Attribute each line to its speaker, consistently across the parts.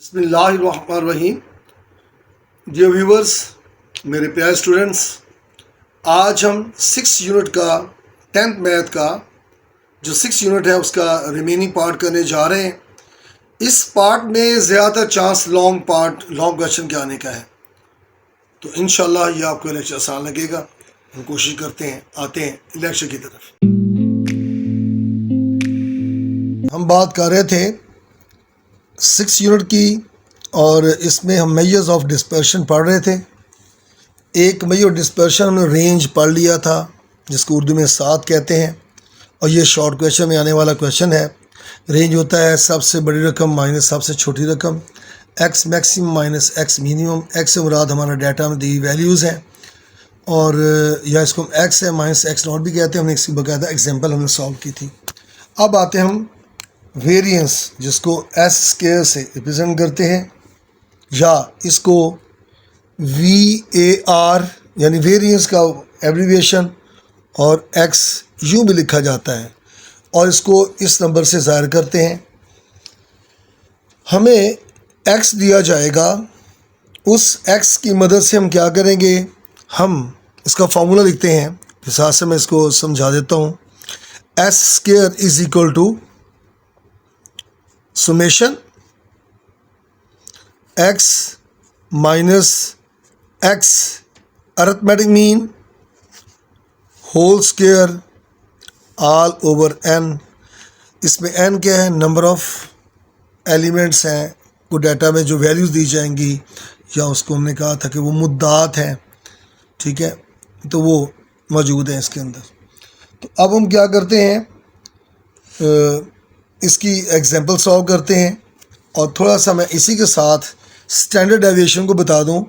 Speaker 1: बिस्मिल्लाहिर्रहमानिर्रहीम। Dear viewers, मेरे प्यारे स्टूडेंट्स, आज हम 6 यूनिट का 10th मैथ का जो 6 यूनिट है उसका रिमेनिंग पार्ट करने जा रहे हैं। इस पार्ट में ज़्यादा चांस लॉन्ग क्वेश्चन के आने का है, तो इंशाल्लाह ये आपको लेक्चर आसान लगेगा। हम कोशिश करते हैं, आते हैं लेक्चर की तरफ। हम बात कर रहे थे 6 यूनिट की और इसमें हम मेजर्स ऑफ डिस्पर्शन पढ़ रहे थे। एक मेजर डिस्पर्शन हमने रेंज पढ़ लिया था, जिसको उर्दू में सात कहते हैं, और ये शॉर्ट क्वेश्चन में आने वाला क्वेश्चन है। रेंज होता है सबसे बड़ी रकम माइनस सबसे छोटी रकम, x maximum minus x minimum. X से मुराद हमारा डाटा में दी वैल्यूज़ हैं, और या इसको हम एक्स है माइनस एक्स नॉट भी कहते हैं। हमने इसकी बाकायदा एग्जांपल हमने सॉल्व की थी। अब आते हैं हम वेरिएंस, जिसको एस स्क्वायर से रिप्रेजेंट करते हैं, या इसको VAR यानी वेरिएंस का एब्रीविएशन, और एक्स यूँ भी लिखा जाता है, और इसको इस नंबर से ज़ाहिर करते हैं। हमें एक्स दिया जाएगा, उस एक्स की मदद से हम क्या करेंगे, हम इसका फार्मूला लिखते हैं। इस हिसाब से मैं इसको समझा देता हूँ। S square is equal to summation x minus x arithmetic mean whole square all over n. इसमें एन क्या है, नंबर ऑफ एलिमेंट्स हैं को डाटा में जो वैल्यूज़ दी जाएंगी, या उसको हमने कहा था कि वो मुद्दात हैं, ठीक है, तो वो मौजूद है इसके अंदर। तो अब हम क्या करते हैं, इसकी एग्जांपल सॉल्व करते हैं, और थोड़ा सा मैं इसी के साथ स्टैंडर्ड डेविएशन को बता दूं।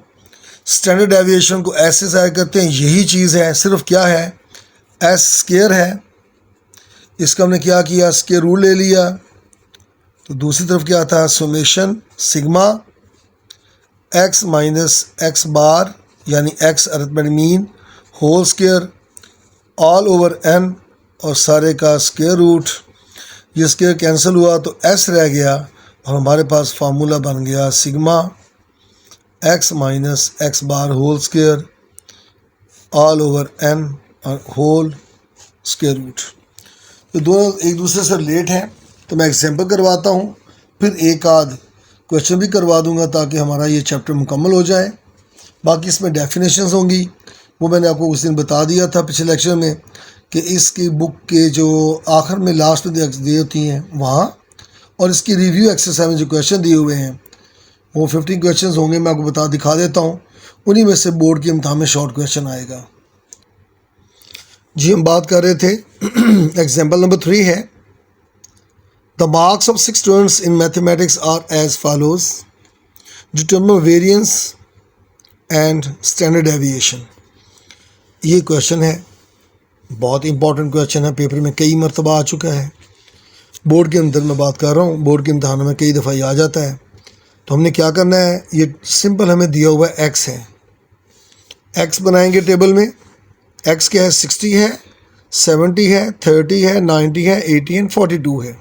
Speaker 1: स्टैंडर्ड डेविएशन को ऐसे ज़ाहिर करते हैं, यही चीज़ है, सिर्फ क्या है, एस स्क्वायर है। इसका हमने क्या किया, स्क्वायर रूट ले लिया। तो दूसरी तरफ क्या था, summation sigma x minus x bar यानी x arithmetic mean whole square all over n, और सारे का स्क्वायर रूट। ये स्क्वायर कैंसिल हुआ तो एस रह गया, और हमारे पास फार्मूला बन गया sigma x minus x bar whole square all over n और होल स्क्वायर रूट। तो दोनों एक दूसरे से रिलेट हैं। तो मैं एग्जांपल करवाता हूँ, फिर एक आध क्वेश्चन भी करवा दूंगा, ताकि हमारा ये चैप्टर मुकम्मल हो जाए। बाकी इसमें डेफिनेशंस होंगी, वो मैंने आपको उस दिन बता दिया था पिछले लेक्चर में, कि इसकी बुक के जो आखिर में लास्ट में दी होती हैं वहाँ, और इसकी रिव्यू एक्सरसाइज में जो क्वेश्चन दिए हुए हैं वो 15 क्वेश्चंस होंगे। मैं आपको दिखा देता हूँ, उन्हीं में से बोर्ड के इम्तिहान में शॉर्ट क्वेश्चन आएगा। जी हम बात कर रहे थे एग्जाम्पल नंबर 3 है, the marks of 6 students in mathematics are as follows, determine variance and standard deviation. ये क्वेश्चन है, बहुत इंपॉर्टेंट क्वेश्चन है, पेपर में कई मरतबा आ चुका है। बोर्ड के अंदर मैं बात कर रहा हूँ, बोर्ड के इम्तहानों में कई दफ़ा ये आ जाता है। तो हमने क्या करना है, ये सिंपल हमें दिया हुआ है एक्स है, एक्स बनाएंगे टेबल में। एक्स क्या है, 60 है, 70 है, 30 है, 90 है, 80 एंड 42 है।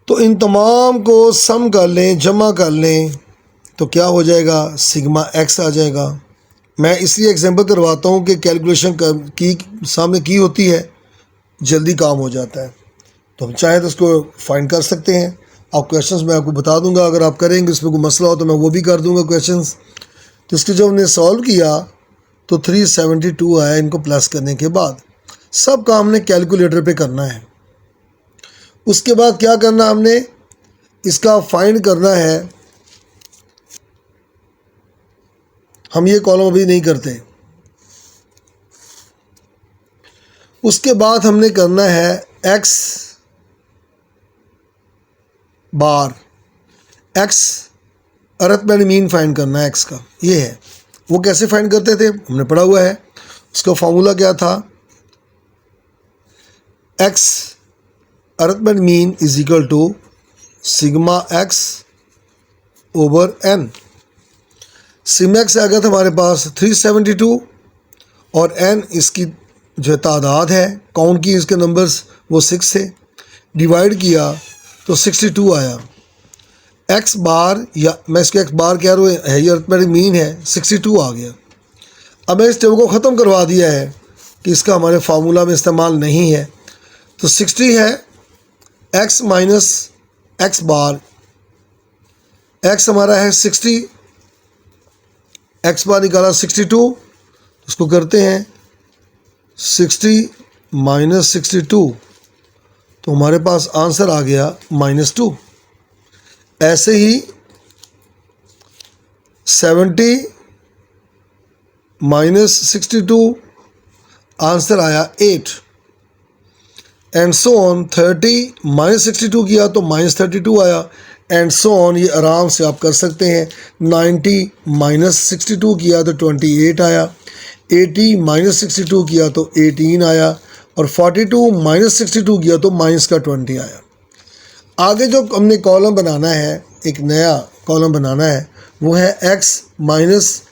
Speaker 1: तो इन तमाम को सम कर लें, जमा कर लें, तो क्या हो जाएगा, सिग्मा एक्स आ जाएगा। मैं इसलिए एग्जांपल करवाता हूँ कि कैलकुलेशन की सामने की होती है, जल्दी काम हो जाता है। तो हम चाहें तो उसको फाइंड कर सकते हैं। आप क्वेश्चंस मैं आपको बता दूंगा, अगर आप करेंगे उसमें कोई मसला हो तो मैं वो भी कर दूंगा क्वेश्चंस। तो इसके जब हमने सॉल्व किया तो 372 आया। इनको प्लस करने के बाद सब काम हमने कैलकुलेटर पे करना है। उसके बाद क्या करना, हमने इसका फाइंड करना है। हम ये कॉलम अभी नहीं करते। उसके बाद हमने करना है एक्स बार, एक्स अरिथमेटिक मीन फाइंड करना है एक्स का। ये है, वो कैसे फाइंड करते थे हमने पढ़ा हुआ है। उसका फॉर्मूला क्या था, x arithmetic mean is equal to sigma x over n. Sigma x आ गया था हमारे पास 372, और एन इसकी जो तादाद है, काउंट की इसके नंबर्स, वो 6 है। डिवाइड किया तो 62 आया। एक्स बार, या मैं इसको एक्स बार कह रहा हूँ, है ये अर्थमेटिक मीन है, 62 आ गया। अब मैं इस टेबल को ख़त्म करवा दिया है कि इसका हमारे फार्मूला में इस्तेमाल नहीं है। तो 60 है एक्स माइनस एक्स बार, एक्स हमारा है 60, एक्स बार निकाला 62, उसको करते हैं 60 माइनस 62, तो हमारे पास आंसर आ गया -2। ऐसे ही 70 माइनस 62, आंसर आया 8, एंड सो ऑन। 30 माइनस 62 किया तो -32 आया, एंड सो ऑन। ये आराम से आप कर सकते हैं। 90 माइनस 62 किया तो 28 आया, 80 माइनस 62 किया तो 18 आया, और 42 माइनस 62 किया तो -20 आया। आगे जो हमने कॉलम बनाना है, एक नया कॉलम बनाना है, वो है x minus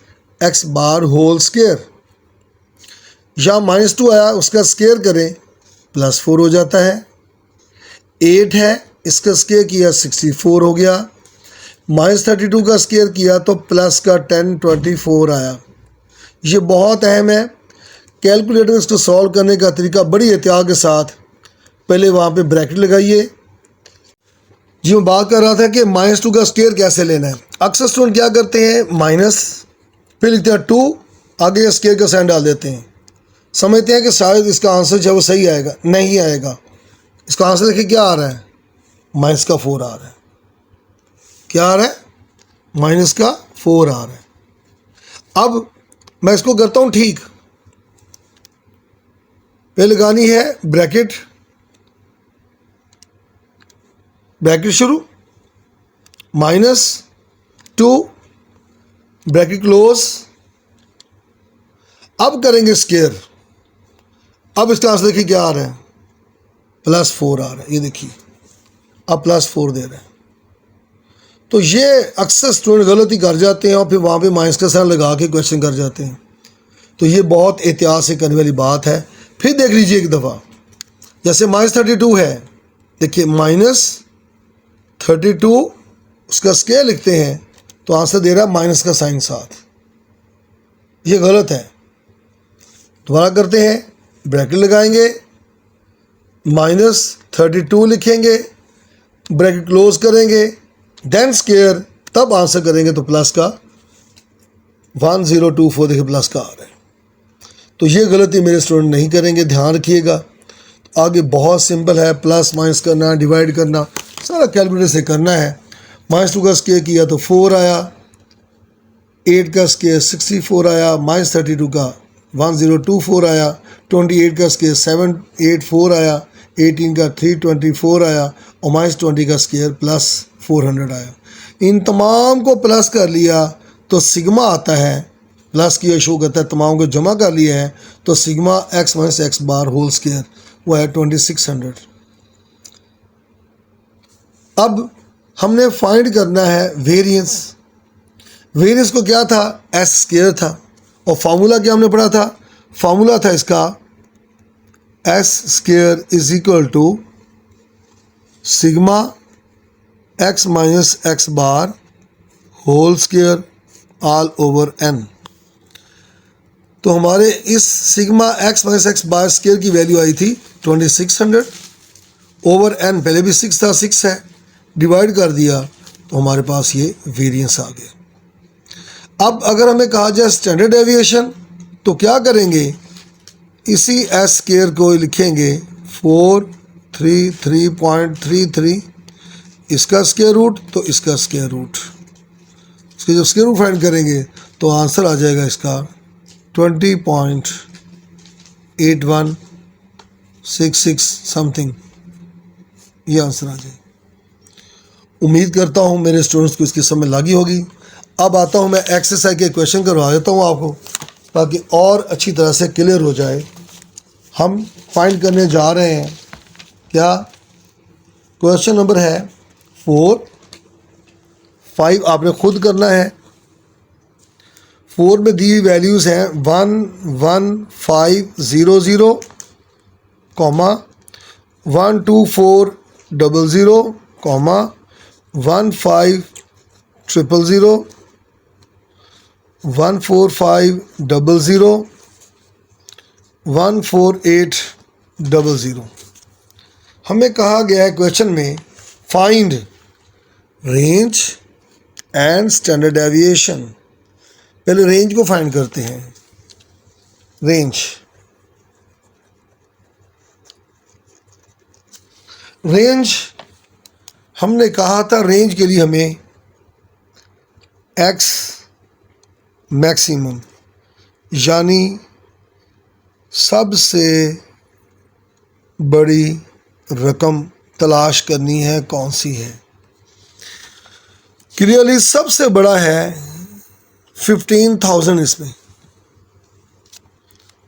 Speaker 1: x bar whole square. यहाँ -2 आया, उसका स्क्वायर करें +4 हो जाता है। 8 है, इसका स्क्वायर किया 64 हो गया। -32 का स्क्वायर किया तो प्लस का 10 24 आया। ये बहुत अहम है। कैलकुलेटर इसको सॉल्व करने का तरीका बड़ी एहतियात के साथ, पहले वहाँ पे ब्रैकेट लगाइए। जी मैं बात कर रहा था कि -2 का स्क्वायर कैसे लेना है। अक्सर स्टूडेंट क्या करते हैं, माइनस फिर लिखते हैं 2, आगे स्क्वायर का साइन डाल देते हैं, समझते हैं कि शायद इसका आंसर जो है वो सही आएगा। नहीं आएगा। इसका आंसर देखिए क्या आ रहा है, -4 आ रहा है। क्या आ रहा है, -4 आ रहा है। अब मैं इसको करता हूँ ठीक। पहले लगानी है ब्रैकेट, ब्रैकेट शुरू, -2 ब्रैकेट क्लोज। अब करेंगे स्क्वायर। अब इसका आंसर देखिए क्या आ रहा है, +4 आ रहा है। ये देखिए अब +4 दे रहे हैं। तो ये अक्सर स्टूडेंट गलती कर जाते हैं और फिर वहाँ पे माइनस का साइन लगा के क्वेश्चन कर जाते हैं। तो ये बहुत एहतियात से करने वाली बात है। फिर देख लीजिए एक दफ़ा, जैसे -32 है, देखिए -32 उसका स्क्वायर लिखते हैं तो आंसर दे रहा है माइनस का साइन साथ। ये गलत है। दोबारा करते हैं, ब्रैकेट लगाएंगे, -32 लिखेंगे, ब्रैकेट क्लोज करेंगे, देन स्क्वायर, तब आंसर करेंगे तो प्लस का 1024 देखिए प्लस का आ रहा है। तो ये गलती मेरे स्टूडेंट नहीं करेंगे, ध्यान रखिएगा। आगे बहुत सिंपल है, प्लस माइनस करना, डिवाइड करना, सारा कैलकुलेटर से करना है। -2 का स्क्वायर किया तो 4 आया, 8 का स्क्वायर 64 आया, -32 का 1024 आया, 28 का स्क्वायर 784 आया, 18 का 324 आया, और -20 का स्क्वायर +400 आया। इन तमाम को प्लस कर लिया तो सिग्मा आता है, प्लस की शो करता है, तमाम को जमा कर लिया है तो sigma x minus x bar whole square वो है 2600। अब हमने फाइंड करना है वेरिएंस। वेरिएंस को क्या था, एस स्क्वायर था, और फार्मूला क्या हमने पढ़ा था, फार्मूला था इसका s square is equal to sigma x minus x bar whole square all over n। तो हमारे इस sigma x minus x bar square की वैल्यू आई थी 2600 ओवर n, पहले भी 6 था, 6 है, डिवाइड कर दिया तो हमारे पास ये वेरिएंस आ गया। अब अगर हमें कहा जाए स्टैंडर्ड डेविएशन तो क्या करेंगे, इसी एस स्क्वायर को लिखेंगे 433.33, इसका स्क्वायर रूट तो इसका स्क्वायर रूट, इसके जब स्क्वायर रूट फाइंड करेंगे तो आंसर आ जाएगा इसका 20.8166 समथिंग, ये आंसर आ जाएगा। उम्मीद करता हूँ मेरे स्टूडेंट्स को इसकी समझ लगी होगी। अब आता हूँ मैं एक्सरसाइज के क्वेश्चन करवा देता हूँ आपको ताकि और अच्छी तरह से क्लियर हो जाए। हम फाइंड करने जा रहे हैं क्या, क्वेश्चन नंबर है 4, 5 आपने खुद करना है। 4 में दी हुई वैल्यूज़ हैं 11500, 12400, 1500, 14500, 14800। हमें कहा गया है क्वेश्चन में find range and standard deviation. पहले रेंज को फाइंड करते हैं। रेंज हमने कहा था, रेंज के लिए हमें एक्स मैक्सिमम यानी सबसे बड़ी रकम तलाश करनी है, कौन सी है। क्लियरली सबसे बड़ा है 15,000 इसमें,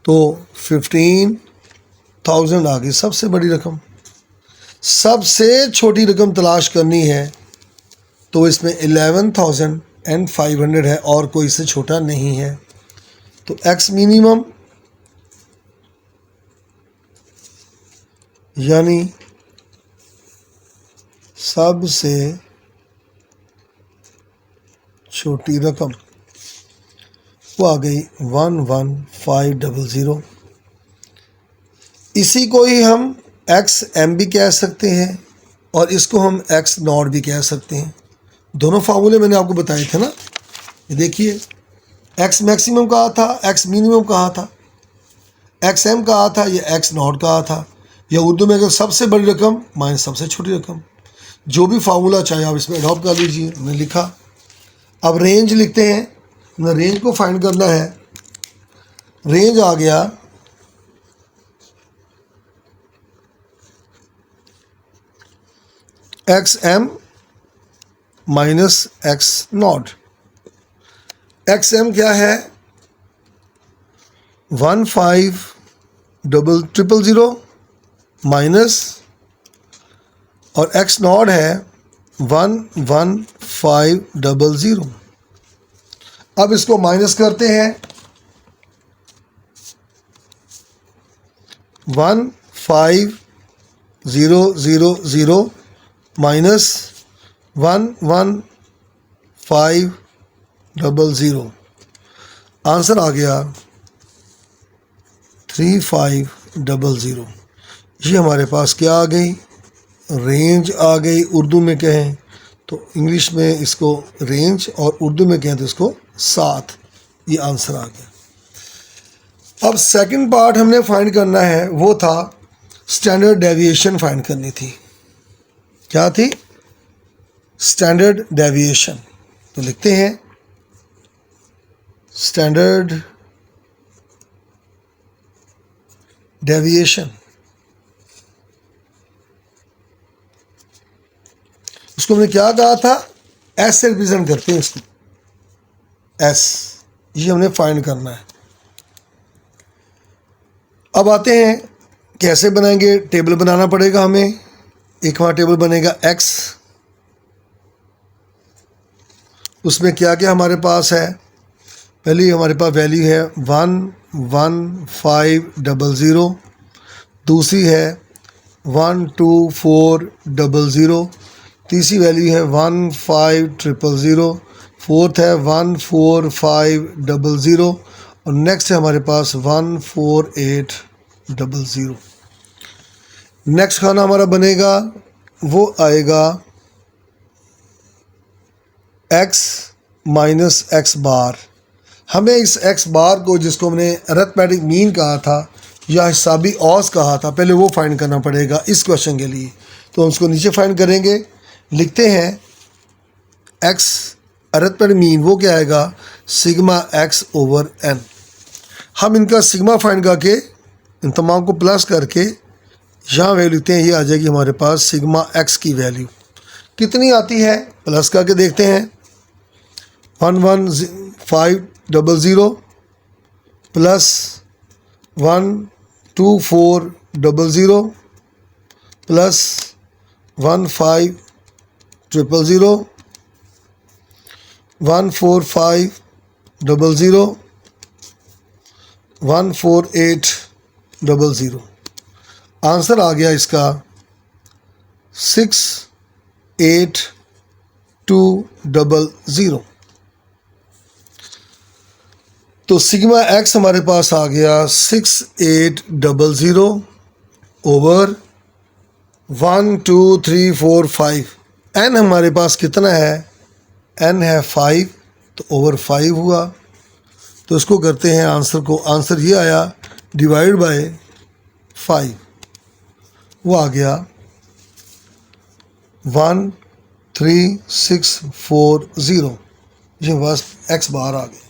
Speaker 1: तो 15,000 आ गई सबसे बड़ी रकम। सबसे छोटी रकम तलाश करनी है तो इसमें 11,500 है और कोई इससे छोटा नहीं है। तो एक्स मिनिमम यानी सबसे छोटी रकम वो आ गई 11,500। इसी को ही हम एक्स एम भी कह सकते हैं और इसको हम एक्स नॉट भी कह सकते हैं। दोनों फार्मूले मैंने आपको बताए थे ना। ये देखिए, एक्स मैक्सिमम कहा था, एक्स मिनिमम कहा था, एक्स एम कहा था, ये एक्स नॉट कहा था, या उर्दू में अगर सबसे बड़ी रकम माइनस सबसे छोटी रकम। जो भी फार्मूला चाहे आप इसमें अडॉप्ट कर लीजिए। हमने लिखा। अब रेंज लिखते हैं। हमने रेंज को फाइंड करना है। रेंज आ गया x m minus x naught. X m क्या है 15,000 माइनस, और एक्स नॉट है 11,500। अब इसको माइनस करते हैं। 15,000 माइनस 11,500, आंसर आ गया 3,500। ये हमारे पास क्या आ गई, रेंज आ गई। उर्दू में कहें तो इंग्लिश में इसको रेंज और उर्दू में कहें तो इसको साथ। ये आंसर आ गया। अब सेकंड पार्ट हमने फाइंड करना है, वो था स्टैंडर्ड डेविएशन फाइंड करनी थी। क्या थी? Standard deviation. तो लिखते हैं स्टैंडर्ड डेविएशन। उसको हमने क्या कहा था, एस से रिप्रेजेंट करते हैं इसको, एस। ये हमने फाइंड करना है। अब आते हैं कैसे बनाएंगे। टेबल बनाना पड़ेगा हमें। एक हमारा टेबल बनेगा एक्स, उसमें क्या क्या हमारे पास है। पहली हमारे पास वैल्यू है 11500, दूसरी है 12400, तीसरी वैल्यू है 15000, फोर्थ है 14500 और नेक्स्ट है हमारे पास 14800। नेक्स्ट खाना हमारा बनेगा वो आएगा x माइनस एक्स बार। हमें इस x बार को, जिसको हमने अरिथमेटिक मीन कहा था या हिसाबी औस कहा था, पहले वो फाइंड करना पड़ेगा इस क्वेश्चन के लिए। तो हम उसको नीचे फाइंड करेंगे। लिखते हैं x अरिथमेटिक मीन, वो क्या आएगा सिग्मा x ओवर n। हम इनका सिग्मा फाइंड करके इन तमाम को प्लस करके यहाँ वैल्यू लिखते हैं। ये आ जाएगी हमारे पास सिग्मा x की वैल्यू कितनी आती है, प्लस करके देखते हैं। 11500 प्लस 12400 प्लस 15000 14500 14800। आंसर आ गया इसका 6800। 200। तो सिग्मा एक्स हमारे पास आ गया 6800 ओवर 1 2 3 4 5। एन हमारे पास कितना है, एन है 5, तो ओवर 5 हुआ। तो इसको करते हैं आंसर को, आंसर ये आया डिवाइड बाय 5, वो आ गया 13640। ये बस एक्स बार आ गया।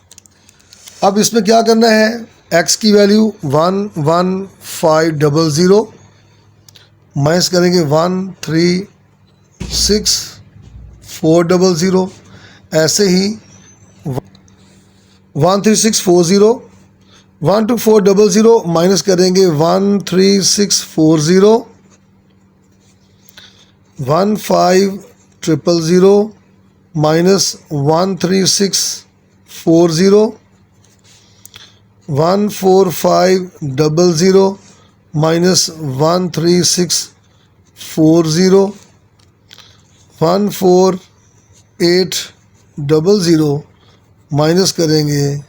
Speaker 1: अब इसमें क्या करना है, एक्स की वैल्यू 11500 माइनस करेंगे 13640। ऐसे ही 13640 12400 माइनस करेंगे 13640 15000 माइनस 13640 14500 माइनस 13640 14800 माइनस करेंगे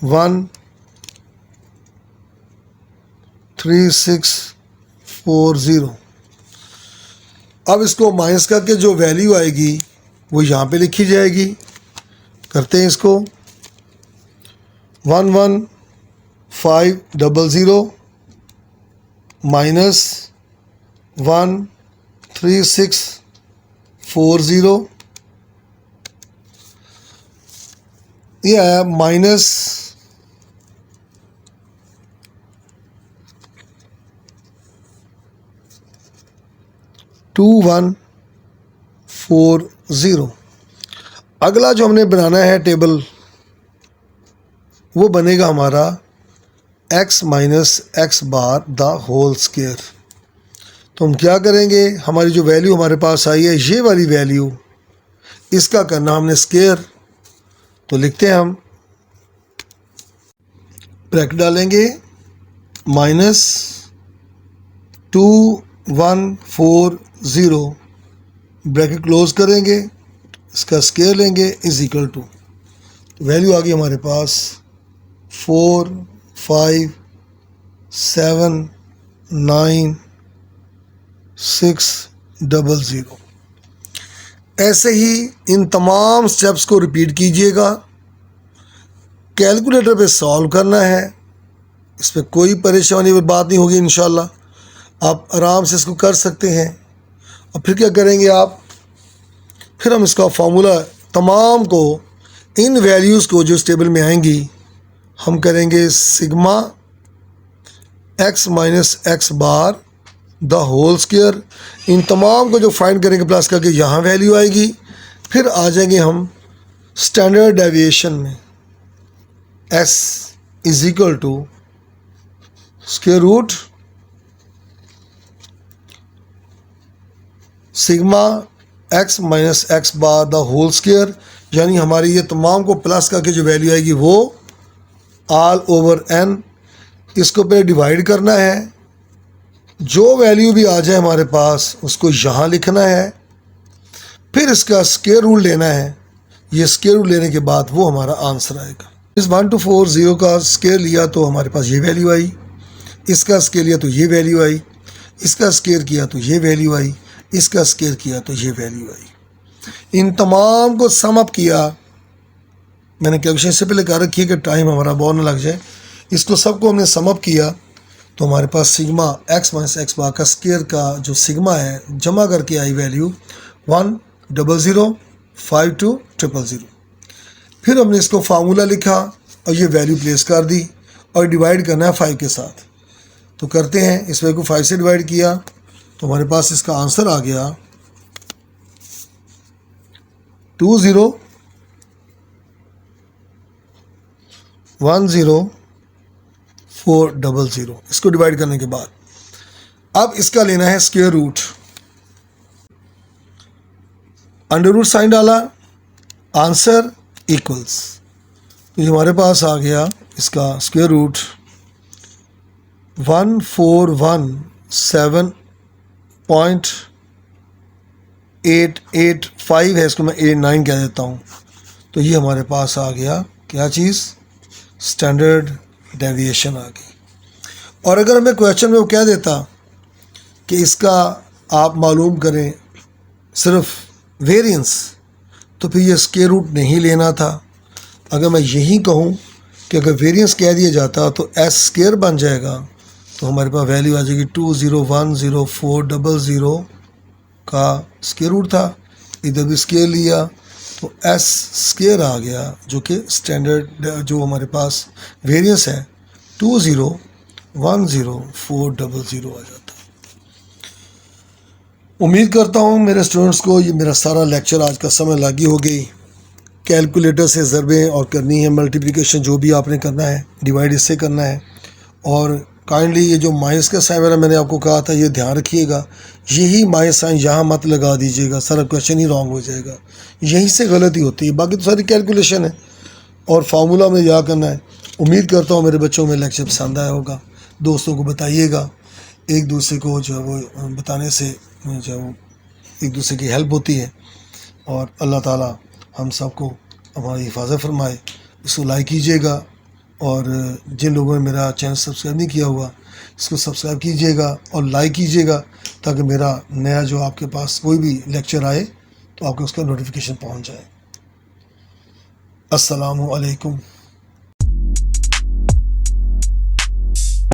Speaker 1: 13640। अब इसको माइनस करके जो वैल्यू आएगी वो यहाँ पे लिखी जाएगी। करते हैं इसको 11500 माइनस 13640, ये आया माइनस 2140। अगला जो हमने बनाना है टेबल, वो बनेगा हमारा x minus x bar the whole square. तो हम क्या करेंगे, हमारी जो वैल्यू हमारे पास आई है ये वाली वैल्यू, इसका करना हमने स्क्वायर। तो लिखते हैं हम, ब्रैकेट डालेंगे माइनस 2140 ब्रैकेट क्लोज करेंगे, इसका स्क्वायर लेंगे इज इक्वल टू, वैल्यू आ गई हमारे पास 4579600। ऐसे ही इन तमाम स्टेप्स को रिपीट कीजिएगा। कैलकुलेटर पे सॉल्व करना है, इस पर कोई परेशानी की बात नहीं होगी। इंशाल्लाह आप आराम से इसको कर सकते हैं। और फिर क्या करेंगे आप, फिर हम इसका फार्मूला तमाम को, इन वैल्यूज़ को जो इस टेबल में आएंगी, हम करेंगे sigma x minus x bar the whole square. इन तमाम को जो फाइंड करेंगे प्लस करके यहाँ वैल्यू आएगी। फिर आ जाएंगे हम स्टैंडर्ड डेविएशन में, s is equal to square root sigma x minus x bar the whole square. यानी हमारी ये तमाम को प्लस करके जो वैल्यू आएगी वो ऑल ओवर n। इसको पहले डिवाइड करना है, जो वैल्यू भी आ जाए हमारे पास उसको यहाँ लिखना है, फिर इसका स्क्वायर रूट लेना है। ये स्क्वायर रूट लेने के बाद वो हमारा आंसर आएगा। इस 1240 का स्क्वायर लिया तो हमारे पास ये वैल्यू आई, इसका स्क्वायर लिया तो ये वैल्यू आई, इसका स्क्वायर किया तो ये वैल्यू आई, इसका स्क्वायर किया तो ये वैल्यू आई। इन तमाम को सम अप किया। मैंने कैलकुलेशन से पहले कह रखी है कि टाइम हमारा बहुत ना लग जाए। इसको सबको हमने सम अप किया तो हमारे पास सिग्मा एक्स माइनस एक्स बार का स्क्वायर का जो सिग्मा है जमा करके आई वैल्यू 1005200। फिर हमने इसको फार्मूला लिखा और ये वैल्यू प्लेस कर दी और डिवाइड करना है 5 के साथ। तो करते हैं, इस वैल्यू को 5 से डिवाइड किया तो हमारे पास इसका आंसर आ गया 2010400। इसको डिवाइड करने के बाद अब इसका लेना है square root. Under root sign डाला, आंसर इक्वल्स, तो ये हमारे पास आ गया इसका स्क्वायर रूट 1417.5 885 है, इसको मैं 89 कह देता हूँ। तो ये हमारे पास आ गया क्या चीज़, स्टैंडर्ड डेविएशन आ गई। और अगर हमें क्वेश्चन में वो कह देता कि इसका आप मालूम करें सिर्फ वेरिएंस, तो फिर ये स्क्वायर रूट नहीं लेना था। अगर मैं यही कहूँ कि अगर वेरिएंस कह दिया जाता तो एस स्क्वायर बन जाएगा, तो हमारे पास वैल्यू आ जाएगी 2010400 का स्क्वायर रूट था। इधर भी स्क्वायर लिया तो एस स्क्वायर आ गया, जो कि स्टैंडर्ड जो हमारे पास वेरिएंस है 2010400 आ जाता। उम्मीद करता हूँ मेरे स्टूडेंट्स को ये मेरा सारा लेक्चर आज का समय लगी हो गई। कैलकुलेटर से ज़रबें और करनी है, मल्टीप्लिकेशन जो भी आपने करना है, डिवाइड इससे करना है। और काइंडली ये जो माइनस का साइन वाला मैंने आपको कहा था, ये ध्यान रखिएगा, यही माइनस साइन यहाँ मत लगा दीजिएगा, सारा क्वेश्चन ही रॉन्ग हो जाएगा। यहीं से गलती होती है, बाकी तो सारी कैलकुलेशन है और फार्मूला में याद करना है। उम्मीद करता हूँ मेरे बच्चों में लेक्चर पसंद आया होगा। दोस्तों को बताइएगा, एक दूसरे को जो है वो बताने से जो है वो एक दूसरे की हेल्प होती है। और अल्लाह ताला हम सबको हमारी हिफाजत फरमाए। इसको लाइक कीजिएगा और जिन लोगों ने मेरा चैनल सब्सक्राइब नहीं किया हुआ, इसको सब्सक्राइब कीजिएगा और लाइक कीजिएगा, ताकि मेरा नया जो आपके पास कोई भी लेक्चर आए तो आपको उसका नोटिफिकेशन पहुंच जाए। अस्सलामु अलैकुम।